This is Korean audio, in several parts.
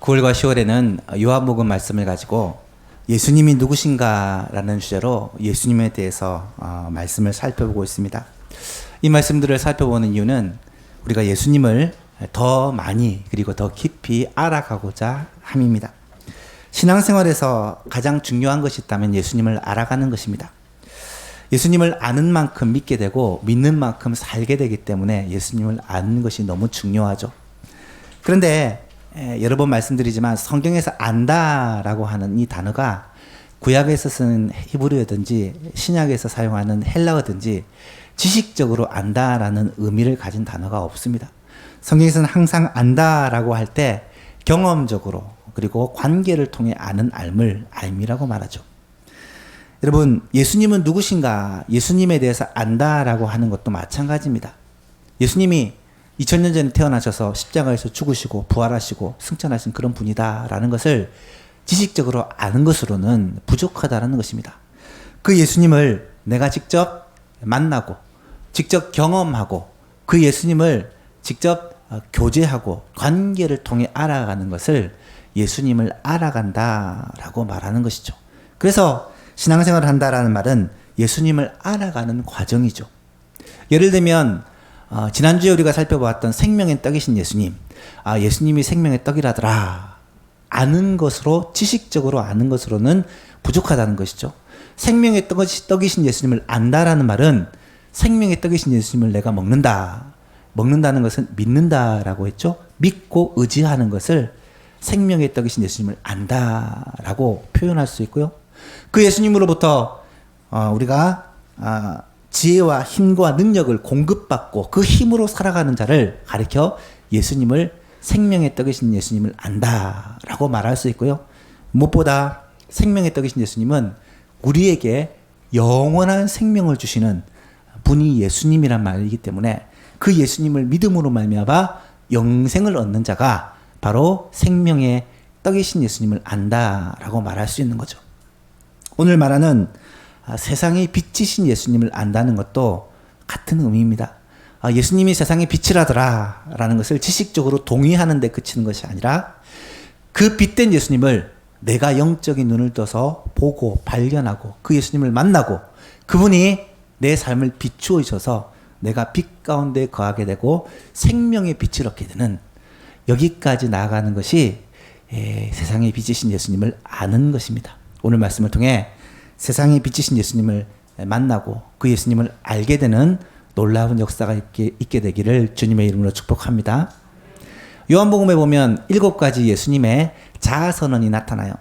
9월과 10월에는 요한복음 말씀을 가지고 예수님이 누구신가라는 주제로 예수님에 대해서 말씀을 살펴보고 있습니다. 이 말씀들을 살펴보는 이유는 우리가 예수님을 더 많이 그리고 더 깊이 알아가고자 함입니다. 신앙생활에서 가장 중요한 것이 있다면 예수님을 알아가는 것입니다. 예수님을 아는 만큼 믿게 되고 믿는 만큼 살게 되기 때문에 예수님을 아는 것이 너무 중요하죠. 그런데 여러 번 말씀드리지만 성경에서 안다라고 하는 이 단어가 구약에서 쓰는 히브리어든지 신약에서 사용하는 헬라어든지 지식적으로 안다라는 의미를 가진 단어가 없습니다. 성경에서는 항상 안다라고 할 때 경험적으로 그리고 관계를 통해 아는 알미라고 말하죠. 여러분, 예수님은 누구신가? 예수님에 대해서 안다라고 하는 것도 마찬가지입니다. 예수님이 2000년 전에 태어나셔서 십자가에서 죽으시고 부활하시고 승천하신 그런 분이다라는 것을 지식적으로 아는 것으로는 부족하다라는 것입니다. 그 예수님을 내가 직접 만나고 직접 경험하고 그 예수님을 직접 교제하고 관계를 통해 알아가는 것을 예수님을 알아간다라고 말하는 것이죠. 그래서 신앙생활을 한다라는 말은 예수님을 알아가는 과정이죠. 예를 들면 지난주에 우리가 살펴보았던 생명의 떡이신 예수님, 예수님이 생명의 떡이라더라 아는 것으로 지식적으로 아는 것으로는 부족하다는 것이죠. 생명의 떡이신 예수님을 안다라는 말은 생명의 떡이신 예수님을 내가 먹는다는 것은 믿는다라고 했죠. 믿고 의지하는 것을 생명의 떡이신 예수님을 안다라고 표현할 수 있고요. 그 예수님으로부터 우리가 지혜와 힘과 능력을 공급받고 그 힘으로 살아가는 자를 가리켜 예수님을 생명의 떡이신 예수님을 안다라고 말할 수 있고요. 무엇보다 생명의 떡이신 예수님은 우리에게 영원한 생명을 주시는 분이 예수님이란 말이기 때문에 그 예수님을 믿음으로 말미암아 영생을 얻는 자가 바로 생명의 떡이신 예수님을 안다라고 말할 수 있는 거죠. 오늘 말하는 세상의 빛이신 예수님을 안다는 것도 같은 의미입니다. 예수님이 세상의 빛이라더라 라는 것을 지식적으로 동의하는 데 그치는 것이 아니라 그 빛된 예수님을 내가 영적인 눈을 떠서 보고 발견하고 그 예수님을 만나고 그분이 내 삶을 비추어 주셔서 내가 빛 가운데 거하게 되고 생명의 빛을 얻게 되는 여기까지 나아가는 것이 세상의 빛이신 예수님을 아는 것입니다. 오늘 말씀을 통해 세상의 빛이신 예수님을 만나고 그 예수님을 알게 되는 놀라운 역사가 있게 되기를 주님의 이름으로 축복합니다. 요한복음에 보면 7가지 예수님의 자아선언이 나타나요.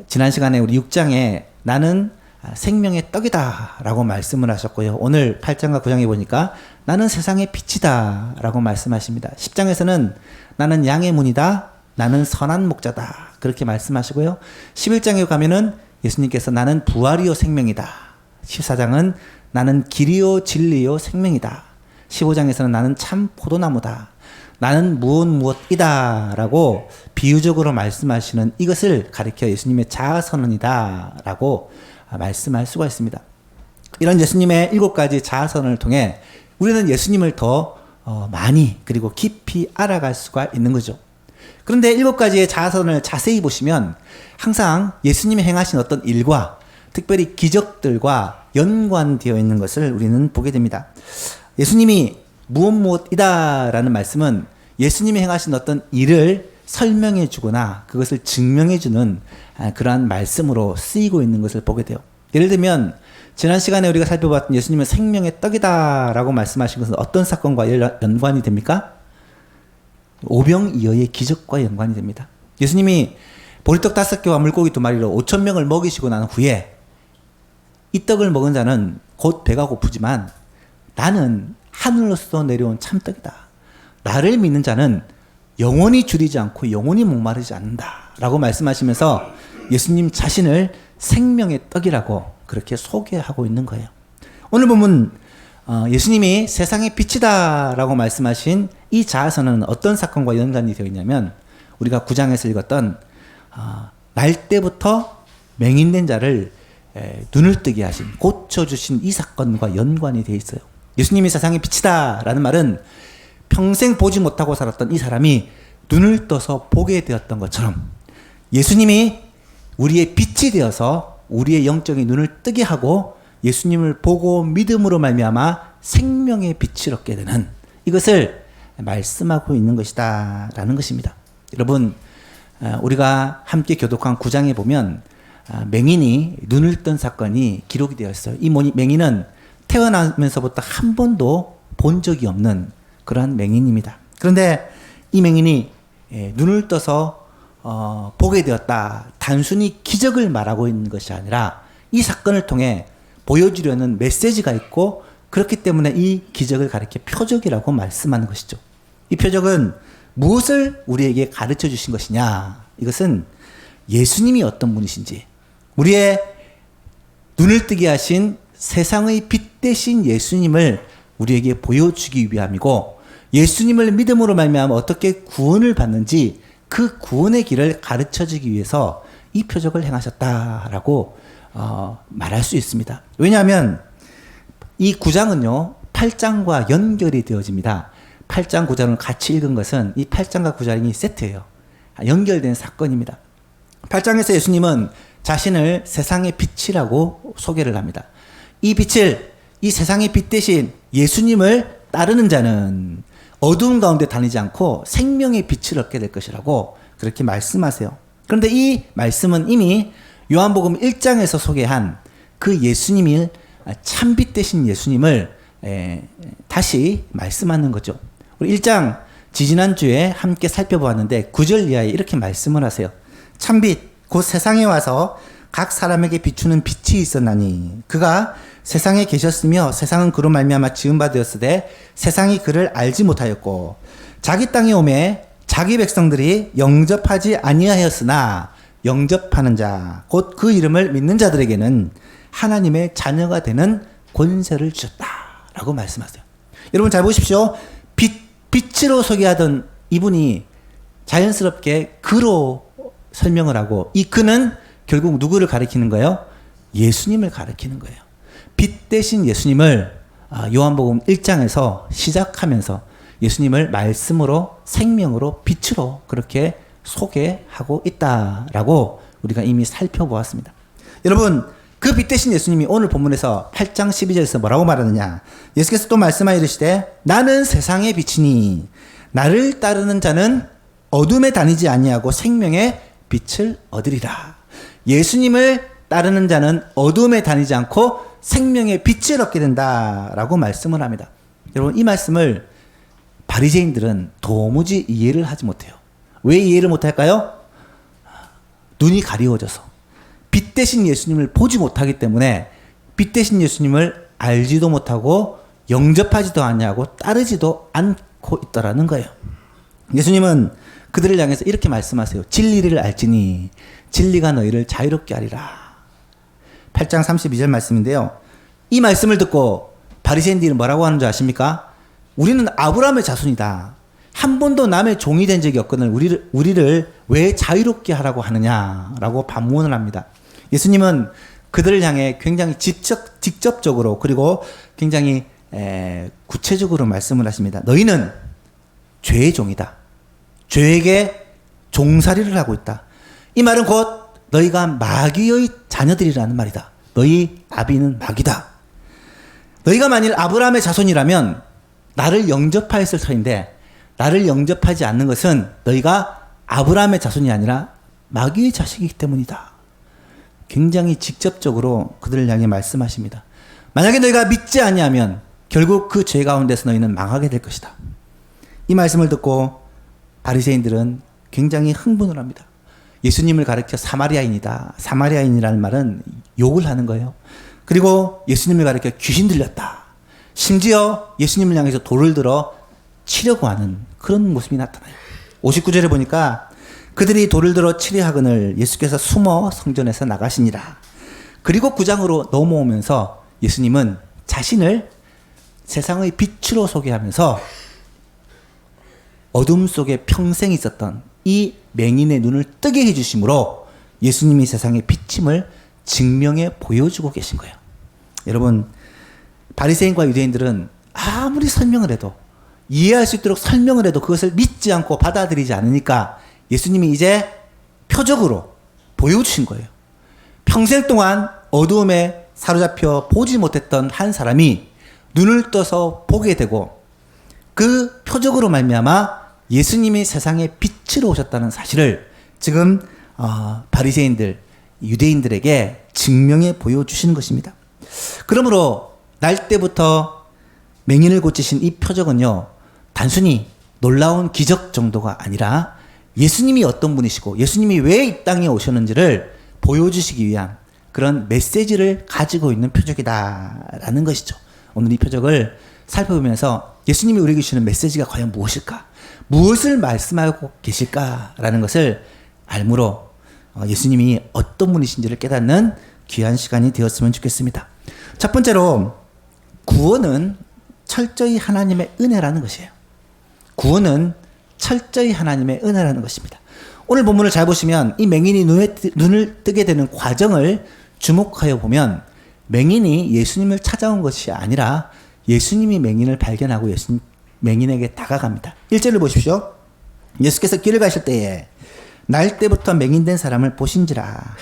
지난 시간에 우리 6장에 나는 생명의 떡이다 라고 말씀을 하셨고요. 오늘 8장과 9장에 보니까 나는 세상의 빛이다 라고 말씀하십니다. 10장에서는 나는 양의 문이다, 나는 선한 목자다 그렇게 말씀하시고요. 11장에 가면은 예수님께서 나는 부활이요 생명이다. 14장은 나는 길이요 진리요 생명이다. 15장에서는 나는 참 포도나무다. 나는 무엇이다 라고 비유적으로 말씀하시는 이것을 가리켜 예수님의 자아선언이다 라고 말씀할 수가 있습니다. 이런 예수님의 7가지 자아선언을 통해 우리는 예수님을 더 많이 그리고 깊이 알아갈 수가 있는 거죠. 그런데 7가지의 자아선언을 자세히 보시면 항상 예수님이 행하신 어떤 일과 특별히 기적들과 연관되어 있는 것을 우리는 보게 됩니다. 예수님이 무엇이다 라는 말씀은 예수님이 행하신 어떤 일을 설명해 주거나 그것을 증명해 주는 그러한 말씀으로 쓰이고 있는 것을 보게 돼요. 예를 들면 지난 시간에 우리가 살펴봤던 예수님은 생명의 떡이다 라고 말씀하신 것은 어떤 사건과 연관이 됩니까? 오병이어의 기적과 연관이 됩니다. 예수님이 보리떡 5개와 물고기 2마리로 5,000명을 먹이시고 난 후에 이 떡을 먹은 자는 곧 배가 고프지만 나는 하늘로서 내려온 참떡이다. 나를 믿는 자는 영원히 줄이지 않고 영원히 목마르지 않는다 라고 말씀하시면서 예수님 자신을 생명의 떡이라고 그렇게 소개하고 있는 거예요. 오늘 보면 예수님이 세상의 빛이다 라고 말씀하신 이 자아선언은 어떤 사건과 연관이 되어 있냐면 우리가 9장에서 읽었던 날 때부터 맹인된 자를 눈을 뜨게 하신 고쳐주신 이 사건과 연관이 되어 있어요. 예수님이 세상의 빛이다 라는 말은 평생 보지 못하고 살았던 이 사람이 눈을 떠서 보게 되었던 것처럼 예수님이 우리의 빛이 되어서 우리의 영적인 눈을 뜨게 하고 예수님을 보고 믿음으로 말미암아 생명의 빛을 얻게 되는, 이것을 말씀하고 있는 것이다 라는 것입니다. 여러분, 우리가 함께 교독한 9장에 보면 맹인이 눈을 뜬 사건이 기록이 되어 있어요. 이 맹인은 태어나면서부터 한 번도 본 적이 없는 그러한 맹인입니다. 그런데 이 맹인이 눈을 떠서 보게 되었다, 단순히 기적을 말하고 있는 것이 아니라 이 사건을 통해 보여주려는 메시지가 있고, 그렇기 때문에 이 기적을 가리켜 표적이라고 말씀하는 것이죠. 이 표적은 무엇을 우리에게 가르쳐 주신 것이냐? 이것은 예수님이 어떤 분이신지, 우리의 눈을 뜨게 하신 세상의 빛 대신 예수님을 우리에게 보여주기 위함이고, 예수님을 믿음으로 말미암아 어떻게 구원을 받는지 그 구원의 길을 가르쳐 주기 위해서 이 표적을 행하셨다라고 말할 수 있습니다. 왜냐하면 이 9장은요 8장과 연결이 되어집니다. 8장 9장을 같이 읽은 것은 이 8장과 9장이 세트예요. 연결된 사건입니다. 8장에서 예수님은 자신을 세상의 빛이라고 소개를 합니다. 이 빛을, 이 세상의 빛 대신 예수님을 따르는 자는 어두운 가운데 다니지 않고 생명의 빛을 얻게 될 것이라고 그렇게 말씀하세요. 그런데 이 말씀은 이미 요한복음 1장에서 소개한 그 예수님이 참빛 대신 예수님을 다시 말씀하는 거죠. 우리 1장 지지난주에 함께 살펴보았는데 9절 이하에 이렇게 말씀을 하세요. 참빛 곧 세상에 와서 각 사람에게 비추는 빛이 있었나니 그가 세상에 계셨으며 세상은 그로 말미암아 지은 바 되었으되 세상이 그를 알지 못하였고 자기 땅에 오매 자기 백성들이 영접하지 아니하였으나 영접하는 자 곧 그 이름을 믿는 자들에게는 하나님의 자녀가 되는 권세를 주셨다라고 말씀하세요. 여러분 잘 보십시오. 빛으로 소개하던 이분이 자연스럽게 그로 설명을 하고, 이 그는 결국 누구를 가리키는 거예요? 예수님을 가리키는 거예요. 빛 대신 예수님을 요한복음 1장에서 시작하면서 예수님을 말씀으로, 생명으로, 빛으로 그렇게 소개하고 있다라고 우리가 이미 살펴보았습니다. 여러분, 그 빛 대신 예수님이 오늘 본문에서 8장 12절에서 뭐라고 말하느냐? 예수께서 또 말씀하여 이르시되 나는 세상의 빛이니 나를 따르는 자는 어둠에 다니지 아니하고 생명의 빛을 얻으리라. 예수님을 따르는 자는 어둠에 다니지 않고 생명의 빛을 얻게 된다라고 말씀을 합니다. 여러분, 이 말씀을 바리새인들은 도무지 이해를 하지 못해요. 왜 이해를 못할까요? 눈이 가리워져서 빛 대신 예수님을 보지 못하기 때문에 빛 대신 예수님을 알지도 못하고 영접하지도 아니하고 따르지도 않고 있더라는 거예요. 예수님은 그들을 향해서 이렇게 말씀하세요. 진리를 알지니 진리가 너희를 자유롭게 하리라. 8장 32절 말씀인데요. 이 말씀을 듣고 바리새인들이 뭐라고 하는 줄 아십니까? 우리는 아브라함의 자손이다. 한 번도 남의 종이 된 적이 없거든 우리를 왜 자유롭게 하라고 하느냐라고 반문을 합니다. 예수님은 그들을 향해 굉장히 직접적으로 그리고 굉장히 구체적으로 말씀을 하십니다. 너희는 죄의 종이다. 죄에게 종살이를 하고 있다. 이 말은 곧 너희가 마귀의 자녀들이라는 말이다. 너희 아비는 마귀다. 너희가 만일 아브라함의 자손이라면 나를 영접하였을 터인데 나를 영접하지 않는 것은 너희가 아브라함의 자손이 아니라 마귀의 자식이기 때문이다. 굉장히 직접적으로 그들을 향해 말씀하십니다. 만약에 너희가 믿지 아니하면 결국 그 죄 가운데서 너희는 망하게 될 것이다. 이 말씀을 듣고 바리새인들은 굉장히 흥분을 합니다. 예수님을 가리켜 사마리아인이다. 사마리아인이라는 말은 욕을 하는 거예요. 그리고 예수님을 가리켜 귀신 들렸다. 심지어 예수님을 향해서 돌을 들어 치려고 하는 그런 모습이 나타나요. 59절에 보니까 그들이 돌을 들어 치려 하거늘 예수께서 숨어 성전에서 나가시니라. 그리고 9장으로 넘어오면서 예수님은 자신을 세상의 빛으로 소개하면서 어둠 속에 평생 있었던 이 맹인의 눈을 뜨게 해주심으로 예수님이 세상의 빛임을 증명해 보여주고 계신 거예요. 여러분, 바리새인과 유대인들은 아무리 설명을 해도 이해할 수 있도록 설명을 해도 그것을 믿지 않고 받아들이지 않으니까 예수님이 이제 표적으로 보여주신 거예요. 평생 동안 어두움에 사로잡혀 보지 못했던 한 사람이 눈을 떠서 보게 되고 그 표적으로 말미암아 예수님이 세상에 빛으로 오셨다는 사실을 지금 바리새인들, 유대인들에게 증명해 보여주시는 것입니다. 그러므로 날 때부터 맹인을 고치신 이 표적은요, 단순히 놀라운 기적 정도가 아니라 예수님이 어떤 분이시고 예수님이 왜 이 땅에 오셨는지를 보여주시기 위한 그런 메시지를 가지고 있는 표적이다라는 것이죠. 오늘 이 표적을 살펴보면서 예수님이 우리에게 주시는 메시지가 과연 무엇일까? 무엇을 말씀하고 계실까라는 것을 알므로 예수님이 어떤 분이신지를 깨닫는 귀한 시간이 되었으면 좋겠습니다. 첫 번째로 구원은 철저히 하나님의 은혜라는 것이에요. 구원은 철저히 하나님의 은혜라는 것입니다. 오늘 본문을 잘 보시면 이 맹인이 눈을 뜨게 되는 과정을 주목하여 보면 맹인이 예수님을 찾아온 것이 아니라 예수님이 맹인을 발견하고 맹인에게 다가갑니다. 1절을 보십시오. 예수께서 길을 가실 때에 날 때부터 맹인된 사람을 보신지라.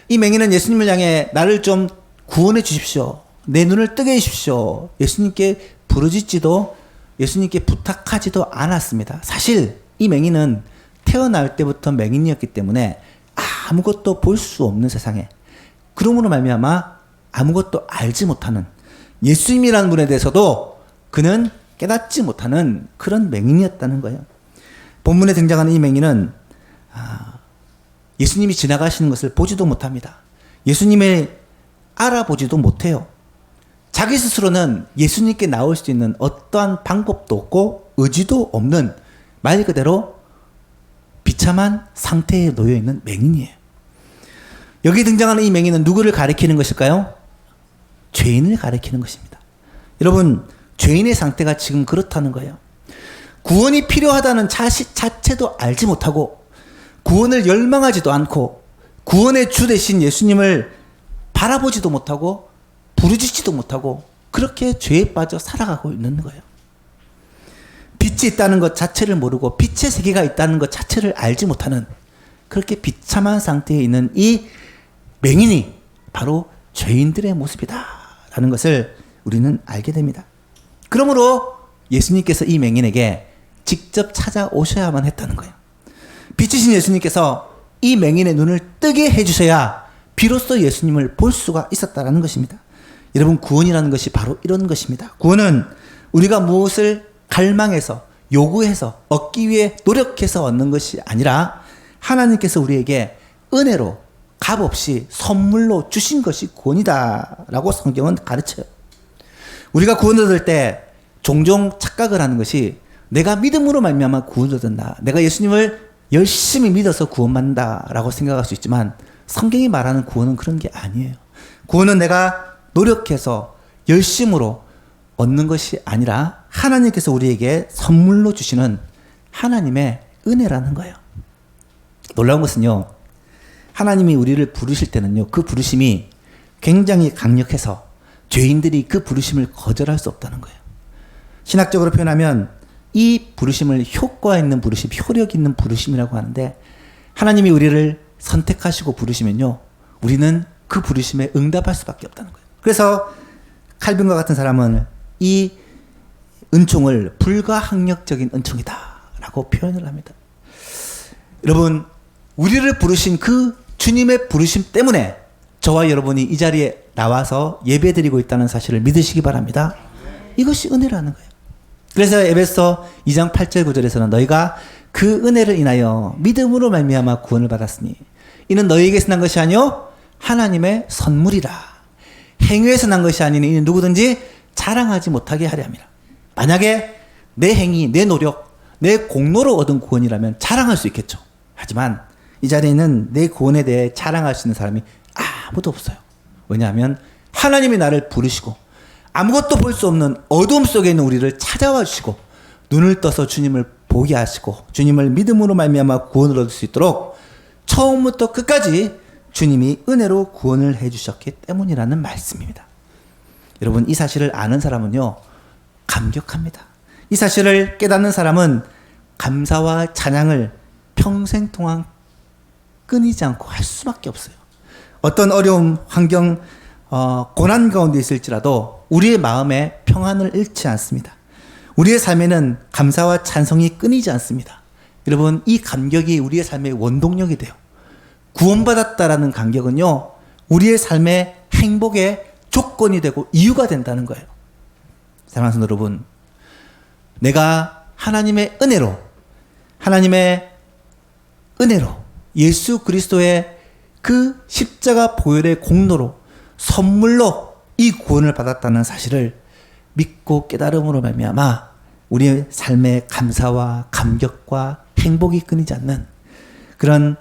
이 맹인은 예수님을 향해 나를 좀 구원해 주십시오. 내 눈을 뜨게 해주십시오. 예수님께 부르짖지도 예수님께 부탁하지도 않았습니다. 사실 이 맹인은 태어날 때부터 맹인이었기 때문에 아무것도 볼 수 없는 세상에, 그러므로 말미암아 아무것도 알지 못하는, 예수님이라는 분에 대해서도 그는 깨닫지 못하는 그런 맹인이었다는 거예요. 본문에 등장하는 이 맹인은 예수님이 지나가시는 것을 보지도 못합니다. 예수님을 알아보지도 못해요. 자기 스스로는 예수님께 나올 수 있는 어떠한 방법도 없고 의지도 없는, 말 그대로 비참한 상태에 놓여 있는 맹인이에요. 여기 등장하는 이 맹인은 누구를 가리키는 것일까요? 죄인을 가리키는 것입니다. 여러분, 죄인의 상태가 지금 그렇다는 거예요. 구원이 필요하다는 자체도 알지 못하고 구원을 열망하지도 않고 구원의 주 되신 예수님을 바라보지도 못하고 부르짖지도 못하고 그렇게 죄에 빠져 살아가고 있는 거예요. 빛이 있다는 것 자체를 모르고 빛의 세계가 있다는 것 자체를 알지 못하는 그렇게 비참한 상태에 있는 이 맹인이 바로 죄인들의 모습이다 라는 것을 우리는 알게 됩니다. 그러므로 예수님께서 이 맹인에게 직접 찾아오셔야만 했다는 거예요. 빛이신 예수님께서 이 맹인의 눈을 뜨게 해주셔야 비로소 예수님을 볼 수가 있었다는 것입니다. 여러분, 구원이라는 것이 바로 이런 것입니다. 구원은 우리가 무엇을 갈망해서 요구해서 얻기 위해 노력해서 얻는 것이 아니라 하나님께서 우리에게 은혜로 값없이 선물로 주신 것이 구원이다라고 성경은 가르쳐요. 우리가 구원을 얻을 때 종종 착각을 하는 것이 내가 믿음으로 말미암아 구원을 얻는다, 내가 예수님을 열심히 믿어서 구원받는다라고 생각할 수 있지만 성경이 말하는 구원은 그런 게 아니에요. 구원은 내가 노력해서 열심으로 얻는 것이 아니라 하나님께서 우리에게 선물로 주시는 하나님의 은혜라는 거예요. 놀라운 것은요, 하나님이 우리를 부르실 때는요, 그 부르심이 굉장히 강력해서 죄인들이 그 부르심을 거절할 수 없다는 거예요. 신학적으로 표현하면 이 부르심을 효과 있는 부르심, 효력 있는 부르심이라고 하는데, 하나님이 우리를 선택하시고 부르시면요, 우리는 그 부르심에 응답할 수밖에 없다는 거예요. 그래서 칼빈과 같은 사람은 이 은총을 불가항력적인 은총이다 라고 표현을 합니다. 여러분, 우리를 부르신 그 주님의 부르심 때문에 저와 여러분이 이 자리에 나와서 예배드리고 있다는 사실을 믿으시기 바랍니다. 이것이 은혜라는 거예요. 그래서 에베소 2장 8절 9절에서는 너희가 그 은혜를 인하여 믿음으로 말미암아 구원을 받았으니 이는 너희에게서 난 것이 아니요 하나님의 선물이라. 행위에서 난 것이 아니니 이는 누구든지 자랑하지 못하게 하려 함이라. 만약에 내 행위, 내 노력, 내 공로로 얻은 구원이라면 자랑할 수 있겠죠. 하지만 이 자리에는 내 구원에 대해 자랑할 수 있는 사람이 아무도 없어요. 왜냐하면 하나님이 나를 부르시고 아무것도 볼 수 없는 어둠 속에 있는 우리를 찾아와 주시고 눈을 떠서 주님을 보게 하시고 주님을 믿음으로 말미암아 구원을 얻을 수 있도록 처음부터 끝까지 주님이 은혜로 구원을 해주셨기 때문이라는 말씀입니다. 여러분, 이 사실을 아는 사람은요 감격합니다. 이 사실을 깨닫는 사람은 감사와 찬양을 평생 동안 끊이지 않고 할 수밖에 없어요. 어떤 어려움, 환경, 고난 가운데 있을지라도 우리의 마음에 평안을 잃지 않습니다. 우리의 삶에는 감사와 찬송이 끊이지 않습니다. 여러분, 이 감격이 우리의 삶의 원동력이 돼요. 구원받았다라는 감격은요, 우리의 삶의 행복의 조건이 되고 이유가 된다는 거예요. 사랑하는 성도 여러분, 내가 하나님의 은혜로 예수 그리스도의 그 십자가 보혈의 공로로 선물로 이 구원을 받았다는 사실을 믿고 깨달음으로 말미암아 우리의 삶의 감사와 감격과 행복이 끊이지 않는 그런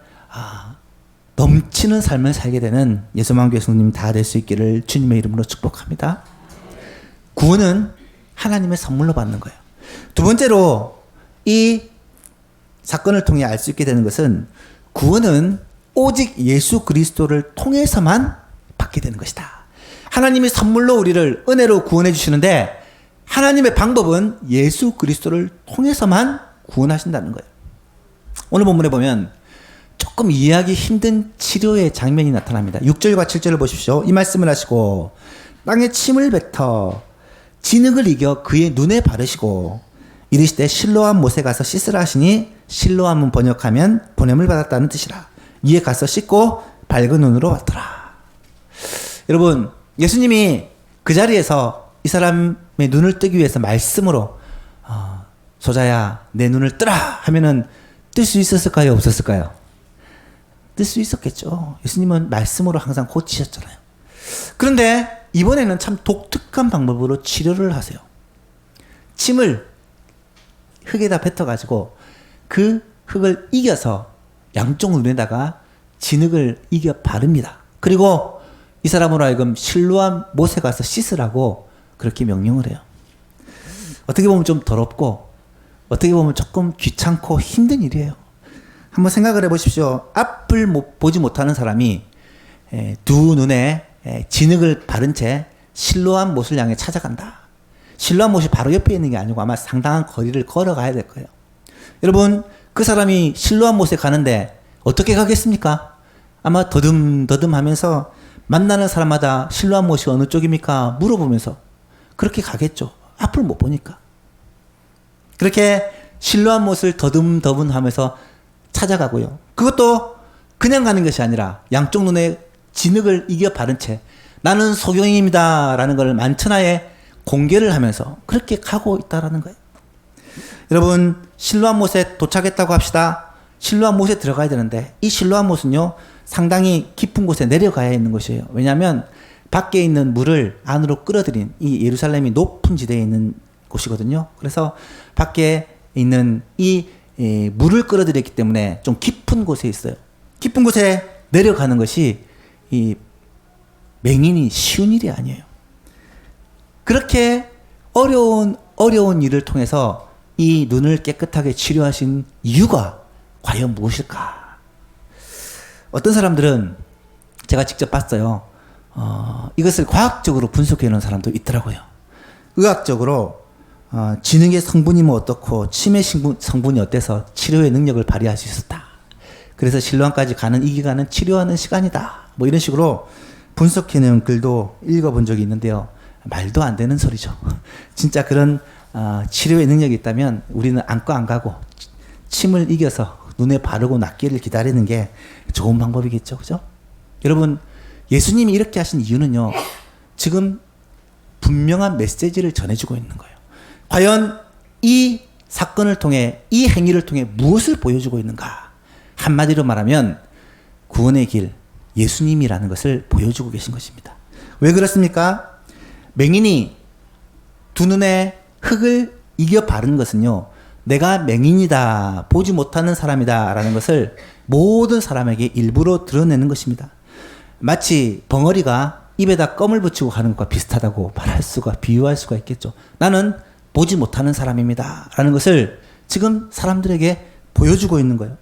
넘치는 삶을 살게 되는 예수만교회 성도님 다 될 수 있기를 주님의 이름으로 축복합니다. 구원은 하나님의 선물로 받는 거예요. 두 번째로 이 사건을 통해 알 수 있게 되는 것은 구원은 오직 예수 그리스도를 통해서만 받게 되는 것이다. 하나님이 선물로 우리를 은혜로 구원해 주시는데 하나님의 방법은 예수 그리스도를 통해서만 구원하신다는 거예요. 오늘 본문에 보면 조금 이해하기 힘든 치료의 장면이 나타납니다. 6절과 7절을 보십시오. 이 말씀을 하시고 땅에 침을 뱉어 진흙을 이겨 그의 눈에 바르시고 이르시되 실로암 못에 가서 씻으라 하시니 실로암은 번역하면 보냄을 받았다는 뜻이라. 이에 가서 씻고 밝은 눈으로 왔더라. 여러분, 예수님이 그 자리에서 이 사람의 눈을 뜨기 위해서 말씀으로 소자야 내 눈을 뜨라 하면은 뜰 수 있었을까요? 없었을까요? 뜰 수 있었겠죠. 예수님은 말씀으로 항상 고치셨잖아요. 그런데 이번에는 참 독특한 방법으로 치료를 하세요. 침을 흙에다 뱉어가지고 그 흙을 이겨서 양쪽 눈에다가 진흙을 이겨 바릅니다. 그리고 이 사람으로 하여금 실로암 못에 가서 씻으라고 그렇게 명령을 해요. 어떻게 보면 좀 더럽고 어떻게 보면 조금 귀찮고 힘든 일이에요. 한번 생각을 해보십시오. 앞을 보지 못하는 사람이 두 눈에 진흙을 바른 채 실로암 못을 향해 찾아간다. 실로암 못이 바로 옆에 있는 게 아니고 아마 상당한 거리를 걸어가야 될 거예요. 여러분, 그 사람이 실로암 못에 가는데 어떻게 가겠습니까? 아마 더듬더듬 하면서 만나는 사람마다 실로암 못이 어느 쪽입니까? 물어보면서 그렇게 가겠죠. 앞을 못 보니까. 그렇게 실로암 못을 더듬더듬 하면서 찾아가고요. 그것도 그냥 가는 것이 아니라 양쪽 눈에 진흙을 이겨 바른 채 나는 소경입니다 라는 걸 만천하에 공개를 하면서 그렇게 가고 있다라는 거예요. 여러분, 실로암 못에 도착했다고 합시다. 실로암 못에 들어가야 되는데 이 실로암 못은요 상당히 깊은 곳에 내려가야 있는 것이에요. 왜냐하면 밖에 있는 물을 안으로 끌어들인 이 예루살렘이 높은 지대에 있는 곳이거든요. 그래서 밖에 있는 이 물을 끌어들였기 때문에 좀 깊은 곳에 있어요. 깊은 곳에 내려가는 것이 이 맹인이 쉬운 일이 아니에요. 그렇게 어려운 일을 통해서 이 눈을 깨끗하게 치료하신 이유가 과연 무엇일까? 어떤 사람들은 제가 직접 봤어요. 이것을 과학적으로 분석해 놓은 사람도 있더라고요. 의학적으로 진흙의 성분이 뭐 어떻고 침의 성분이 어때서 치료의 능력을 발휘할 수 있었다. 그래서 실로암까지 가는 이 기간은 치료하는 시간이다. 뭐 이런 식으로 분석해 놓은 글도 읽어본 적이 있는데요. 말도 안 되는 소리죠. 진짜 그런 치료의 능력이 있다면 우리는 안과 안 가고 침을 이겨서 눈에 바르고 낫기를 기다리는 게 좋은 방법이겠죠. 그죠? 여러분, 예수님이 이렇게 하신 이유는요. 지금 분명한 메시지를 전해주고 있는 거예요. 과연 이 사건을 통해 이 행위를 통해 무엇을 보여주고 있는가? 한마디로 말하면 구원의 길, 예수님이라는 것을 보여주고 계신 것입니다. 왜 그렇습니까? 맹인이 두 눈에 흙을 이겨 바른 것은요. 내가 맹인이다, 보지 못하는 사람이다 라는 것을 모든 사람에게 일부러 드러내는 것입니다. 마치 벙어리가 입에다 껌을 붙이고 가는 것과 비슷하다고 비유할 수가 있겠죠. 나는 보지 못하는 사람입니다 라는 것을 지금 사람들에게 보여주고 있는 거예요.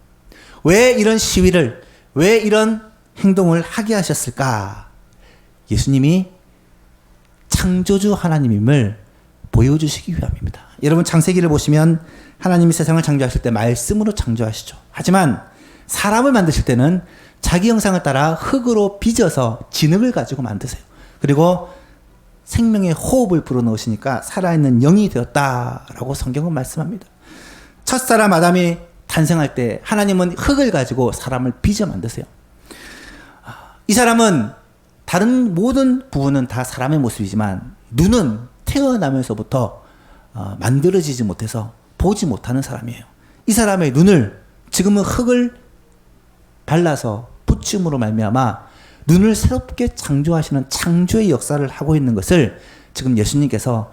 왜 이런 시위를, 왜 이런 행동을 하게 하셨을까? 예수님이 창조주 하나님임을 보여주시기 위함입니다. 여러분 창세기를 보시면 하나님이 세상을 창조하실 때 말씀으로 창조하시죠. 하지만 사람을 만드실 때는 자기 형상을 따라 흙으로 빚어서 진흙을 가지고 만드세요. 그리고 생명의 호흡을 불어넣으시니까 살아있는 영이 되었다라고 성경은 말씀합니다. 첫사람 아담이 탄생할 때 하나님은 흙을 가지고 사람을 빚어 만드세요. 이 사람은 다른 모든 부분은 다 사람의 모습이지만 눈은 태어나면서부터 만들어지지 못해서 보지 못하는 사람이에요. 이 사람의 눈을 지금은 흙을 발라서 붙임으로 말미암아 눈을 새롭게 창조하시는 창조의 역사를 하고 있는 것을 지금 예수님께서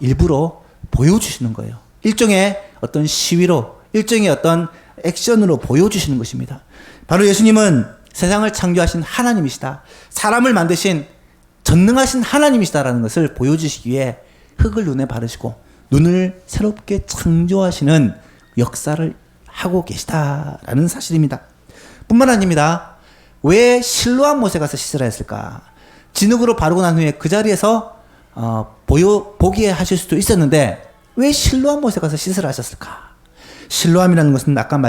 일부러 보여주시는 거예요. 일종의 어떤 시위로, 일종의 어떤 액션으로 보여주시는 것입니다. 바로 예수님은 세상을 창조하신 하나님이시다, 사람을 만드신 전능하신 하나님이시다라는 것을 보여주시기 위해 흙을 눈에 바르시고 눈을 새롭게 창조하시는 역사를 하고 계시다라는 사실입니다. 뿐만 아닙니다. 왜 실로암 못에 가서 씻으라 했을까? 진흙으로 바르고 난 후에 그 자리에서 보게 하실 수도 있었는데 왜 실로암 못에 가서 씻으라 하셨을까? 실로암이라는 것은 아까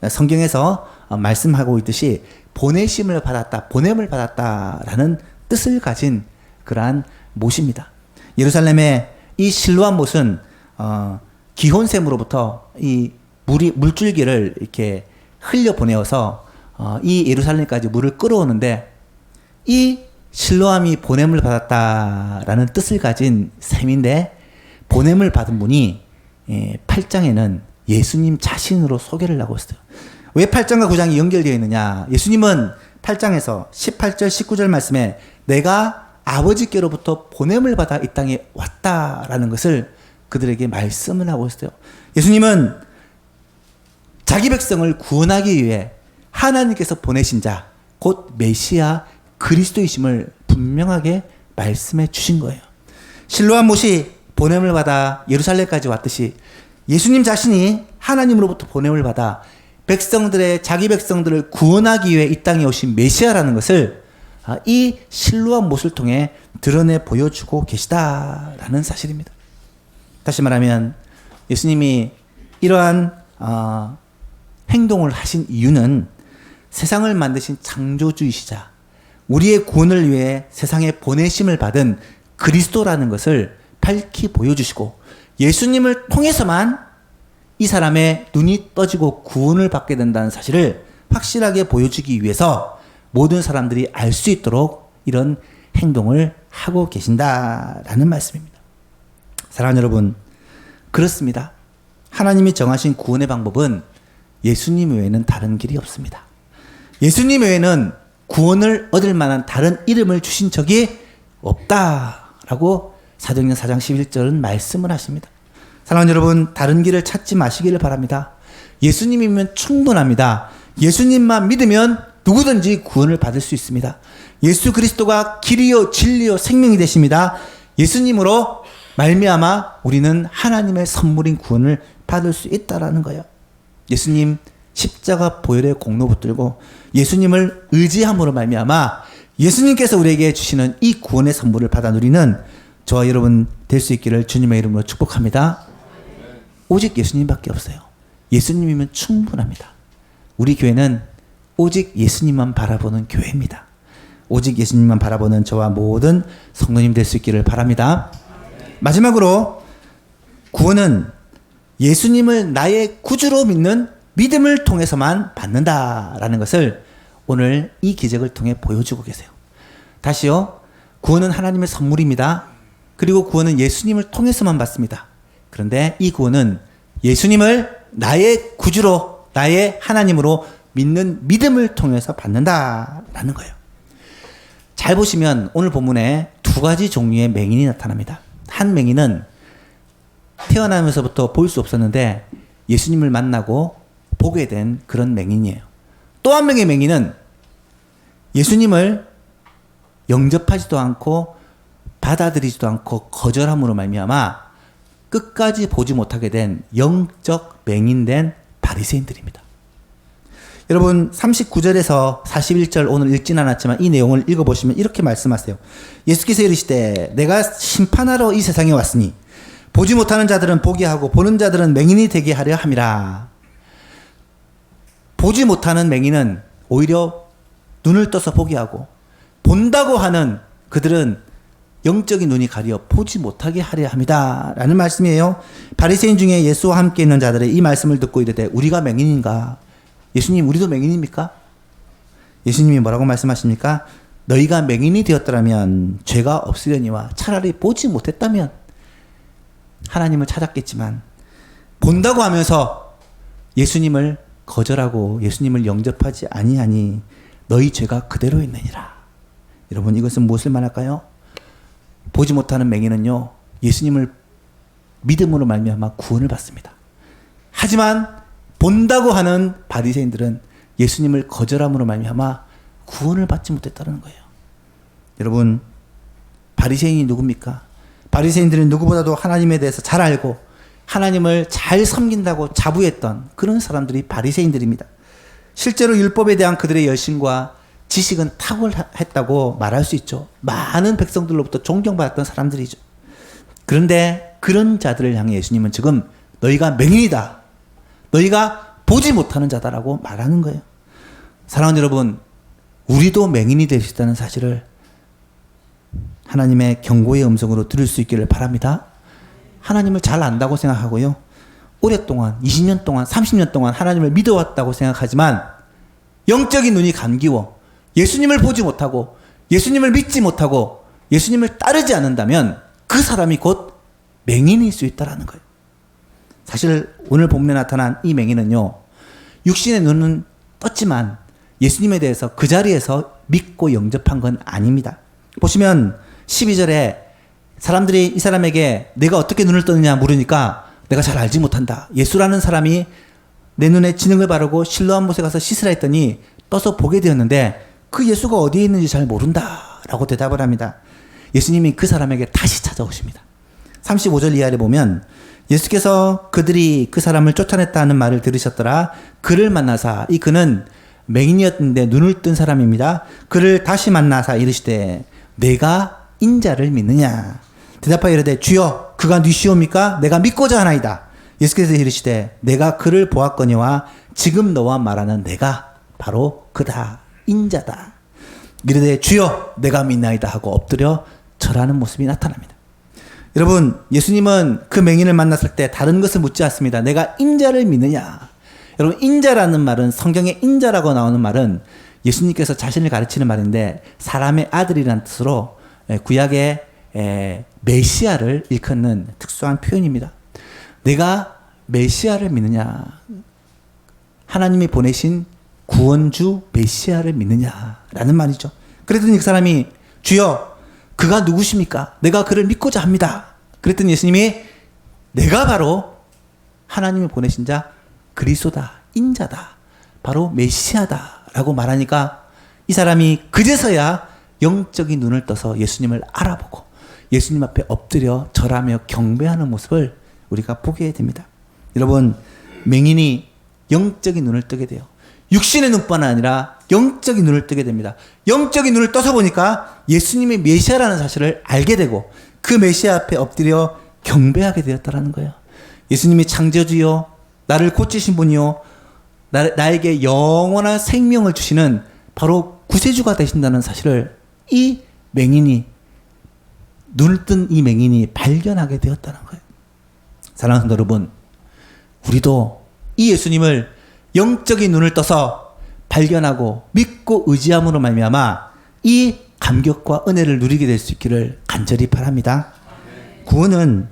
성경에서 말씀하고 있듯이 보내심을 받았다, 보냄을 받았다라는 뜻을 가진 그러한 못입니다. 예루살렘의 이 실로암 못은 기혼샘으로부터 이 물줄기를 이렇게 흘려 보내어서 이 예루살렘까지 물을 끌어오는데, 이 실로암이 보냄을 받았다라는 뜻을 가진 셈인데, 보냄을 받은 분이 8장에는 예수님 자신으로 소개를 하고 있어요. 왜 8장과 9장이 연결되어 있느냐? 예수님은 8장에서 18절 19절 말씀에 내가 아버지께로부터 보냄을 받아 이 땅에 왔다라는 것을 그들에게 말씀을 하고 있어요. 예수님은 자기 백성을 구원하기 위해 하나님께서 보내신 자, 곧 메시아 그리스도이심을 분명하게 말씀해 주신 거예요. 실로암 못이 보냄을 받아 예루살렘까지 왔듯이 예수님 자신이 하나님으로부터 보냄을 받아 자기 백성들을 구원하기 위해 이 땅에 오신 메시아라는 것을 이 실로암 못을 통해 드러내 보여주고 계시다라는 사실입니다. 다시 말하면 예수님이 이러한 행동을 하신 이유는 세상을 만드신 창조주이시자 우리의 구원을 위해 세상에 보내심을 받은 그리스도라는 것을 밝히 보여주시고, 예수님을 통해서만 이 사람의 눈이 떠지고 구원을 받게 된다는 사실을 확실하게 보여주기 위해서 모든 사람들이 알 수 있도록 이런 행동을 하고 계신다라는 말씀입니다. 사랑하는 여러분, 그렇습니다. 하나님이 정하신 구원의 방법은 예수님 외에는 다른 길이 없습니다. 예수님 외에는 구원을 얻을 만한 다른 이름을 주신 적이 없다라고 사도행전 4장 11절은 말씀을 하십니다. 사랑하는 여러분, 다른 길을 찾지 마시기를 바랍니다. 예수님이면 충분합니다. 예수님만 믿으면 누구든지 구원을 받을 수 있습니다. 예수 그리스도가 길이요 진리요 생명이 되십니다. 예수님으로 말미암아 우리는 하나님의 선물인 구원을 받을 수 있다라는 거예요. 예수님 십자가 보혈의 공로 붙들고 예수님을 의지함으로 말미암아 예수님께서 우리에게 주시는 이 구원의 선물을 받아 누리는 저와 여러분 될 수 있기를 주님의 이름으로 축복합니다. 오직 예수님밖에 없어요. 예수님이면 충분합니다. 우리 교회는 오직 예수님만 바라보는 교회입니다. 오직 예수님만 바라보는 저와 모든 성도님 될 수 있기를 바랍니다. 마지막으로 구원은 예수님을 나의 구주로 믿는 믿음을 통해서만 받는다라는 것을 오늘 이 기적을 통해 보여주고 계세요. 다시요. 구원은 하나님의 선물입니다. 그리고 구원은 예수님을 통해서만 받습니다. 그런데 이 구원은 예수님을 나의 구주로, 나의 하나님으로 믿는 믿음을 통해서 받는다라는 거예요. 잘 보시면 오늘 본문에 두 가지 종류의 맹인이 나타납니다. 한 맹인은 태어나면서부터 볼 수 없었는데 예수님을 만나고 보게 된 그런 맹인이에요. 또 한 명의 맹인은 예수님을 영접하지도 않고 받아들이지도 않고 거절함으로 말미암아 끝까지 보지 못하게 된 영적 맹인된 바리새인들입니다. 여러분 39절에서 41절 오늘 읽진 않았지만 이 내용을 읽어보시면 이렇게 말씀하세요. 예수께서 이르시되 내가 심판하러 이 세상에 왔으니 보지 못하는 자들은 보게 하고 보는 자들은 맹인이 되게 하려 함이라. 보지 못하는 맹인은 오히려 눈을 떠서 보게 하고, 본다고 하는 그들은 영적인 눈이 가려 보지 못하게 하려 합니다. 라는 말씀이에요. 바리새인 중에 예수와 함께 있는 자들의 이 말씀을 듣고 이르되 우리가 맹인인가? 예수님, 우리도 맹인입니까? 예수님이 뭐라고 말씀하십니까? 너희가 맹인이 되었더라면 죄가 없으려니와 차라리 보지 못했다면 하나님을 찾았겠지만, 본다고 하면서 예수님을 거절하고 예수님을 영접하지 아니하니 너희 죄가 그대로 있느니라. 여러분, 이것은 무엇을 말할까요? 보지 못하는 맹인은요, 예수님을 믿음으로 말미암아 구원을 받습니다. 하지만 본다고 하는 바리새인들은 예수님을 거절함으로 말미암아 구원을 받지 못했다는 거예요. 여러분, 바리새인이 누굽니까? 바리새인들은 누구보다도 하나님에 대해서 잘 알고 하나님을 잘 섬긴다고 자부했던 그런 사람들이 바리새인들입니다. 실제로 율법에 대한 그들의 열심과 지식은 탁월했다고 말할 수 있죠. 많은 백성들로부터 존경받았던 사람들이죠. 그런데 그런 자들을 향해 예수님은 지금 너희가 맹인이다, 너희가 보지 못하는 자다라고 말하는 거예요. 사랑하는 여러분, 우리도 맹인이 될 수 있다는 사실을 하나님의 경고의 음성으로 들을 수 있기를 바랍니다. 하나님을 잘 안다고 생각하고요, 오랫동안 20년 동안 30년 동안 하나님을 믿어왔다고 생각하지만 영적인 눈이 감기워 예수님을 보지 못하고 예수님을 믿지 못하고 예수님을 따르지 않는다면 그 사람이 곧 맹인일 수 있다는 거예요. 사실 오늘 본문에 나타난 이 맹인은요, 육신의 눈은 떴지만 예수님에 대해서 그 자리에서 믿고 영접한 건 아닙니다. 보시면 12절에 사람들이 이 사람에게 내가 어떻게 눈을 떴느냐 물으니까 내가 잘 알지 못한다. 예수라는 사람이 내 눈에 진흙을 바르고 실로암 못에 가서 씻으라 했더니 떠서 보게 되었는데 그 예수가 어디에 있는지 잘 모른다 라고 대답을 합니다. 예수님이 그 사람에게 다시 찾아오십니다. 35절 이하를 보면 예수께서 그들이 그 사람을 쫓아냈다는 말을 들으셨더라. 그를 만나사, 이 그는 맹인이었는데 눈을 뜬 사람입니다. 그를 다시 만나사 이르시되 내가 인자를 믿느냐? 대답하여 이르되 주여 그가 뉘시옵니까? 내가 믿고자 하나이다. 예수께서 이르시되 내가 그를 보았거니와 지금 너와 말하는 내가 바로 그다, 인자다. 이르되 주여 내가 믿나이다 하고 엎드려 절하는 모습이 나타납니다. 여러분, 예수님은 그 맹인을 만났을 때 다른 것을 묻지 않습니다. 내가 인자를 믿느냐? 여러분, 인자라는 말은, 성경에 인자라고 나오는 말은 예수님께서 자신을 가르치는 말인데 사람의 아들이라는 뜻으로 구약의 메시아를 일컫는 특수한 표현입니다. 내가 메시아를 믿느냐? 하나님이 보내신 구원주 메시아를 믿느냐라는 말이죠. 그랬더니 그 사람이 주여 그가 누구십니까? 내가 그를 믿고자 합니다. 그랬더니 예수님이 내가 바로 하나님이 보내신 자 그리스도다, 인자다, 바로 메시아다 라고 말하니까 이 사람이 그제서야 영적인 눈을 떠서 예수님을 알아보고 예수님 앞에 엎드려 절하며 경배하는 모습을 우리가 보게 됩니다. 여러분, 맹인이 영적인 눈을 뜨게 돼요. 육신의 눈뿐 아니라 영적인 눈을 뜨게 됩니다. 영적인 눈을 떠서 보니까 예수님이 메시아라는 사실을 알게 되고 그 메시아 앞에 엎드려 경배하게 되었다는 거예요. 예수님이 창조주요, 나를 고치신 분이요, 나에게 영원한 생명을 주시는 바로 구세주가 되신다는 사실을 이 맹인이, 눈을 뜬 이 맹인이 발견하게 되었다는 거예요. 사랑하는 여러분, 우리도 이 예수님을 영적인 눈을 떠서 발견하고 믿고 의지함으로 말미암아 이 감격과 은혜를 누리게 될 수 있기를 간절히 바랍니다. 구원은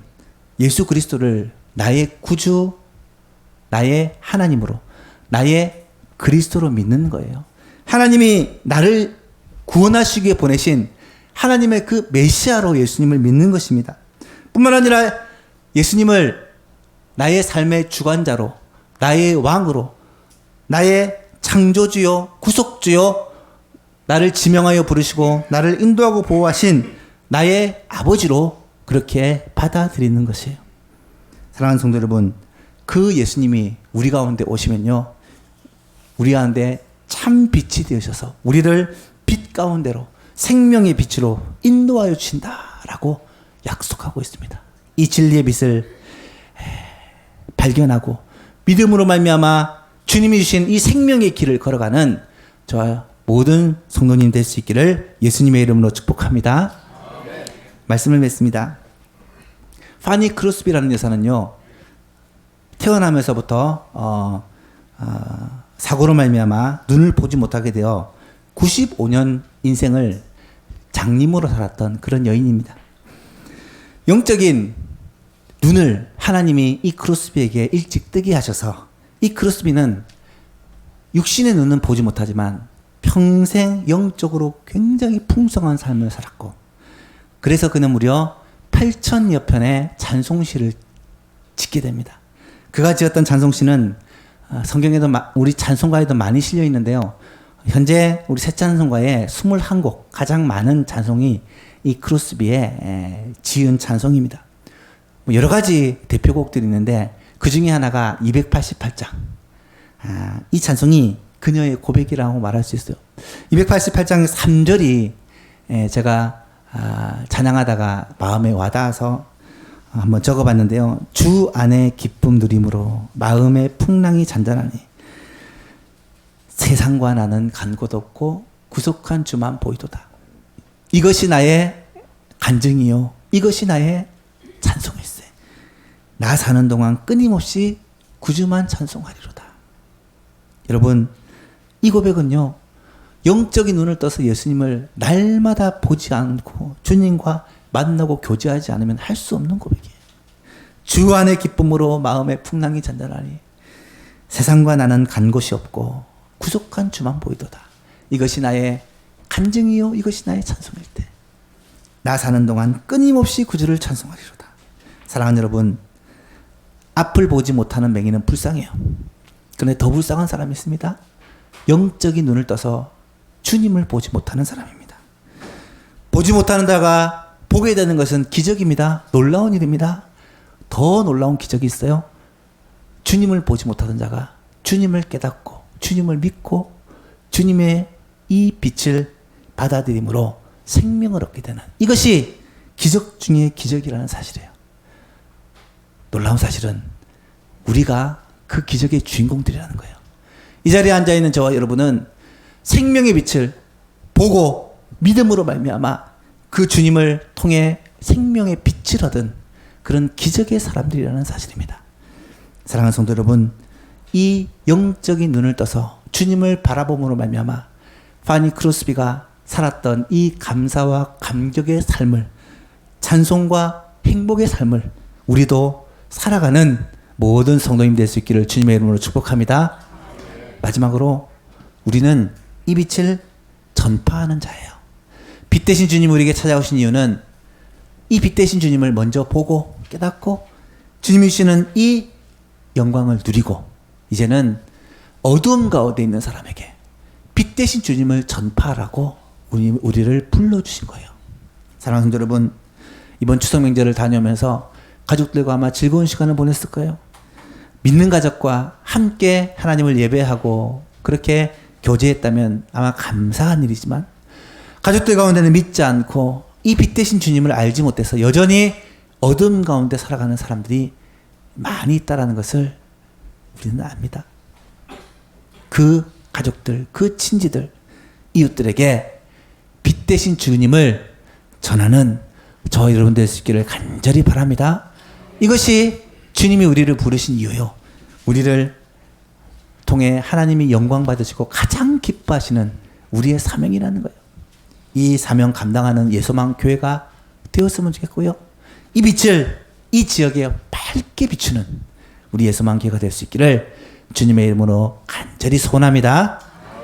예수 그리스도를 나의 구주, 나의 하나님으로, 나의 그리스도로 믿는 거예요. 하나님이 나를 구원하시기 위해 보내신 하나님의 그 메시아로 예수님을 믿는 것입니다. 뿐만 아니라 예수님을 나의 삶의 주관자로, 나의 왕으로, 나의 창조주요, 구속주요, 나를 지명하여 부르시고 나를 인도하고 보호하신 나의 아버지로 그렇게 받아들이는 것이에요. 사랑하는 성도 여러분, 그 예수님이 우리 가운데 오시면요, 우리 가운데 참 빛이 되셔서 우리를 빛 가운데로 생명의 빛으로 인도하여 주신다라고 약속하고 있습니다. 이 진리의 빛을 발견하고 믿음으로 말미암아 주님이 주신 이 생명의 길을 걸어가는 저와 모든 성도님 될 수 있기를 예수님의 이름으로 축복합니다. 말씀을 맺습니다. 파니 크로스비라는 여사는요, 태어나면서부터 사고로 말미암아 눈을 보지 못하게 되어 95년 인생을 장님으로 살았던 그런 여인입니다. 영적인 눈을 하나님이 이 크로스비에게 일찍 뜨게 하셔서 이 크로스비는 육신의 눈은 보지 못하지만 평생 영적으로 굉장히 풍성한 삶을 살았고, 그래서 그는 무려 8,000여 편의 찬송시를 짓게 됩니다. 그가 지었던 찬송시는 성경에도 우리 찬송가에도 많이 실려 있는데요. 현재 우리 새 찬송가에 21곡, 가장 많은 찬송이 이 크로스비의 지은 찬송입니다. 여러 가지 대표곡들이 있는데 그 중에 하나가 288장. 이 찬송이 그녀의 고백이라고 말할 수 있어요. 288장 3절이 제가 찬양하다가 마음에 와닿아서 한번 적어봤는데요. 주 안에 기쁨 누림으로 마음의 풍랑이 잔잔하니 세상과 나는 간 곳 없고 구속한 주만 보이도다. 이것이 나의 간증이요, 이것이 나의 찬송일세. 나 사는 동안 끊임없이 구주만 찬송하리로다. 여러분, 이 고백은요, 영적인 눈을 떠서 예수님을 날마다 보지 않고 주님과 만나고 교제하지 않으면 할 수 없는 고백이에요. 주 안의 기쁨으로 마음의 풍랑이 잔잔하니 세상과 나는 간 곳이 없고 구속한 주만 보이도다. 이것이 나의 간증이요, 이것이 나의 찬송일 때 나 사는 동안 끊임없이 구주를 찬송하리로다. 사랑하는 여러분, 앞을 보지 못하는 맹인은 불쌍해요. 그런데 더 불쌍한 사람이 있습니다. 영적인 눈을 떠서 주님을 보지 못하는 사람입니다. 보지 못하는 자가 보게 되는 것은 기적입니다. 놀라운 일입니다. 더 놀라운 기적이 있어요. 주님을 보지 못하던 자가 주님을 깨닫고 주님을 믿고 주님의 이 빛을 받아들임으로 생명을 얻게 되는, 이것이 기적 중에 기적이라는 사실이에요. 놀라운 사실은 우리가 그 기적의 주인공들이라는 거예요. 이 자리에 앉아있는 저와 여러분은 생명의 빛을 보고 믿음으로 말미암아 그 주님을 통해 생명의 빛을 얻은 그런 기적의 사람들이라는 사실입니다. 사랑하는 성도 여러분, 이 영적인 눈을 떠서 주님을 바라봄으로 말미암아 파니 크로스비가 살았던 이 감사와 감격의 삶을, 찬송과 행복의 삶을 우리도 살아가는 모든 성도님 될 수 있기를 주님의 이름으로 축복합니다. 마지막으로 우리는 이 빛을 전파하는 자예요. 빛 대신 주님 우리에게 찾아오신 이유는 이 빛 대신 주님을 먼저 보고 깨닫고 주님이 주시는 이 영광을 누리고 이제는 어두움 가운데 있는 사람에게 빛 대신 주님을 전파하라고 우리를 불러주신 거예요. 사랑하는 성도 여러분, 이번 추석 명절을 다녀오면서 가족들과 아마 즐거운 시간을 보냈을 거예요. 믿는 가족과 함께 하나님을 예배하고 그렇게 교제했다면 아마 감사한 일이지만, 가족들 가운데는 믿지 않고 이 빛 대신 주님을 알지 못해서 여전히 어둠 가운데 살아가는 사람들이 많이 있다는 것을 우리는 압니다. 그 가족들, 그 친지들, 이웃들에게 빛 대신 주님을 전하는 저 여러분 될 수 있기를 간절히 바랍니다. 이것이 주님이 우리를 부르신 이유요, 우리를 통해 하나님이 영광 받으시고 가장 기뻐하시는 우리의 사명이라는 거예요. 이 사명 감당하는 예소망 교회가 되었으면 좋겠고요, 이 빛을 이 지역에 밝게 비추는 우리 예소망 교회가 될 수 있기를 주님의 이름으로 간절히 소원합니다.